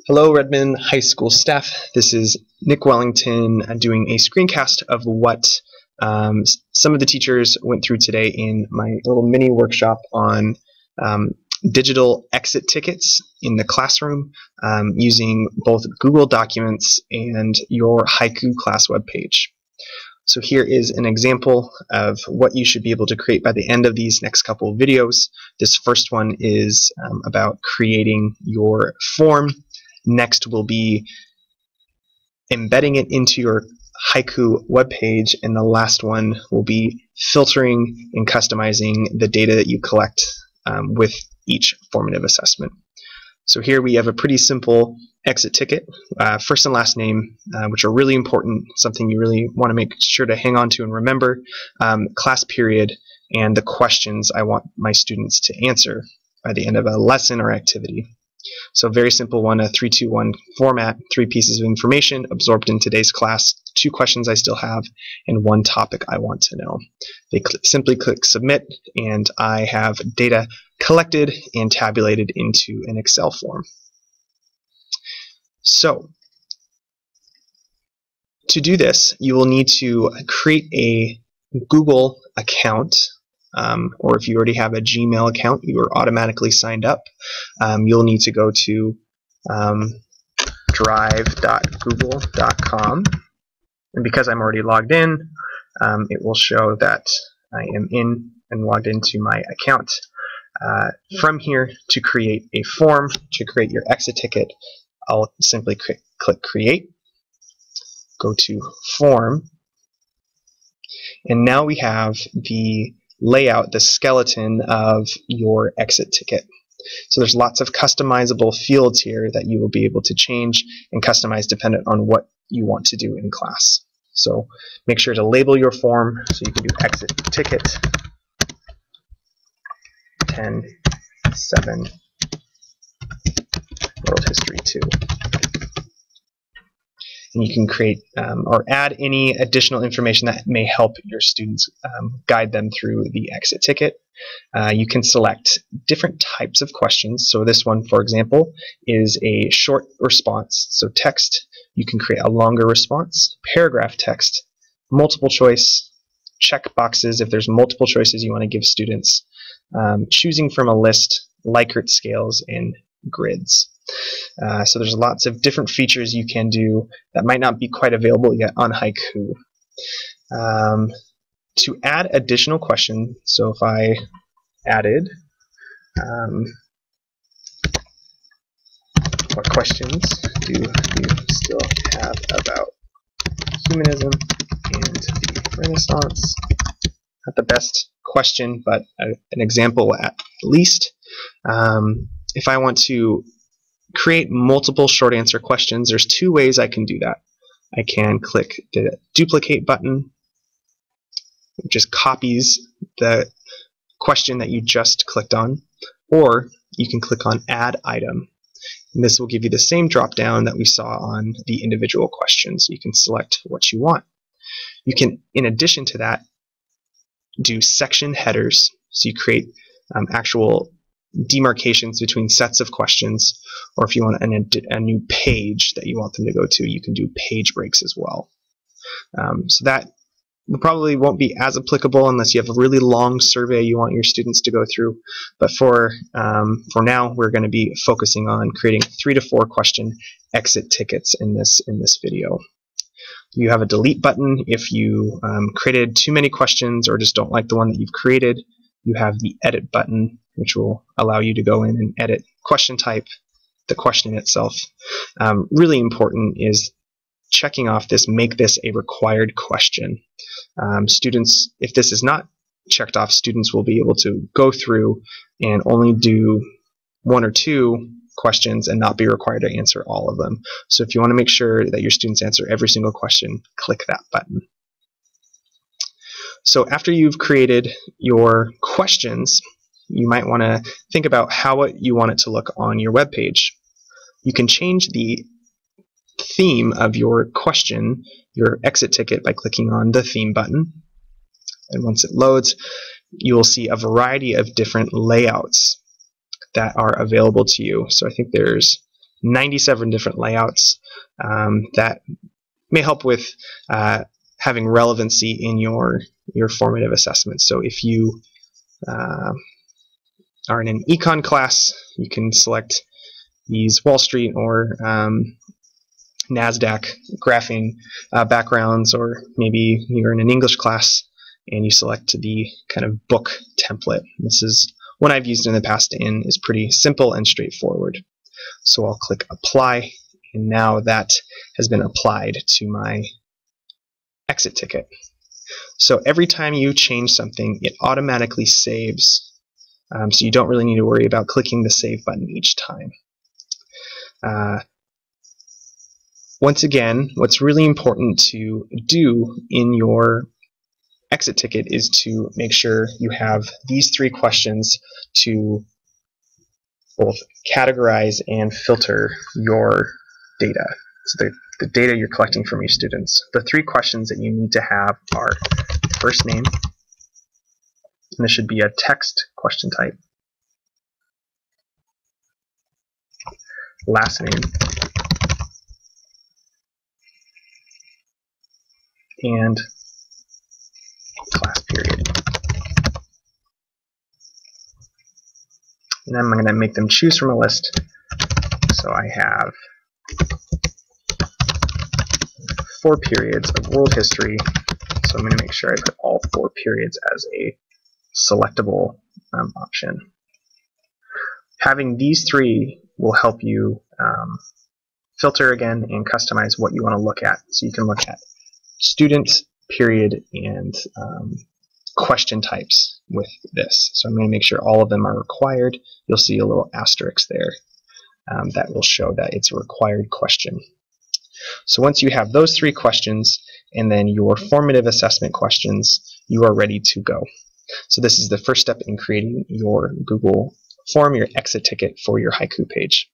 Hello, Redmond High School staff. This is Nick Wellington doing a screencast of what some of the teachers went through today in my little mini workshop on digital exit tickets in the classroom using both Google Documents and your Haiku class webpage. So here is an example of what you should be able to create by the end of these next couple of videos. This first one is about creating your form. Next will be embedding it into your Haiku webpage, and the last one will be filtering and customizing the data that you collect with each formative assessment. So here we have a pretty simple exit ticket, first and last name, which are really important, something you really want to make sure to hang on to and remember, class period, and the questions I want my students to answer by the end of a lesson or activity. So very simple one, a 3-2-1 format, 3 pieces of information absorbed in today's class, 2 questions I still have, and 1 topic I want to know. They simply click submit, and I have data collected and tabulated into an Excel form. So to do this, you will need to create a Google account. Or if you already have a Gmail account, you are automatically signed up. You'll need to go to drive.google.com, and because I'm already logged in, it will show that I am in and logged into my account. From here, to create a form, to create your exit ticket, I'll simply click Create, go to Form, and now we have the layout, the skeleton of your exit ticket. So there's lots of customizable fields here that you will be able to change and customize dependent on what you want to do in class. So make sure to label your form, so you can do exit ticket 10-7 World History 2. And you can create or add any additional information that may help your students guide them through the exit ticket. You can select different types of questions. So this one, for example, is a short response. So text, you can create a longer response, paragraph text, multiple choice, check boxes if there's multiple choices you want to give students, choosing from a list, Likert scales, and grids. So there's lots of different features you can do that might not be quite available yet on Haiku. To add additional questions, so if I added what questions do you still have about humanism and the Renaissance? Not the best question, but an example at least. If I want to create multiple short answer questions, there's 2 ways I can do that. I can click the duplicate button, which just copies the question that you just clicked on, or you can click on add item, and this will give you the same drop down that we saw on the individual questions. You can select what you want. You can, in addition to that, do section headers, so you create actual demarcations between sets of questions, or if you want a new page that you want them to go to, you can do page breaks as well. So that probably won't be as applicable unless you have a really long survey you want your students to go through, but for now we're going to be focusing on creating 3 to 4 question exit tickets in this video. You have a delete button if you created too many questions or just don't like the one that you've created. You have the edit button, which will allow you to go in and edit question type, the question itself. Really important is checking off this, make this a required question. Students, if this is not checked off, students will be able to go through and only do 1 or 2 questions and not be required to answer all of them. So if you want to make sure that your students answer every single question, click that button. So after you've created your questions, you might want to think about how you want it to look on your web page. You can change the theme of your question, your exit ticket, by clicking on the theme button. And once it loads, you will see a variety of different layouts that are available to you. So I think there's 97 different layouts that may help with having relevancy in your formative assessment. So if you are in an econ class, you can select these Wall Street or NASDAQ graphing backgrounds, or maybe you're in an English class and you select the kind of book template. This is one I've used in the past and is pretty simple and straightforward. So I'll click Apply, and now that has been applied to my exit ticket. So every time you change something, it automatically saves. So you don't really need to worry about clicking the Save button each time. Once again, what's really important to do in your exit ticket is to make sure you have these 3 questions to both categorize and filter your data. So the data you're collecting from your students. The 3 questions that you need to have are first name, and this should be a text question type, last name, and class period. And then I'm going to make them choose from a list. So I have 4 periods of world history. So I'm going to make sure I put all 4 periods as a selectable option. Having these 3 will help you filter again and customize what you want to look at. So you can look at student, period, and question types with this. So I'm going to make sure all of them are required. You'll see a little asterisk there that will show that it's a required question. So once you have those 3 questions and then your formative assessment questions, you are ready to go. So this is the first step in creating your Google form, your exit ticket for your Haiku page.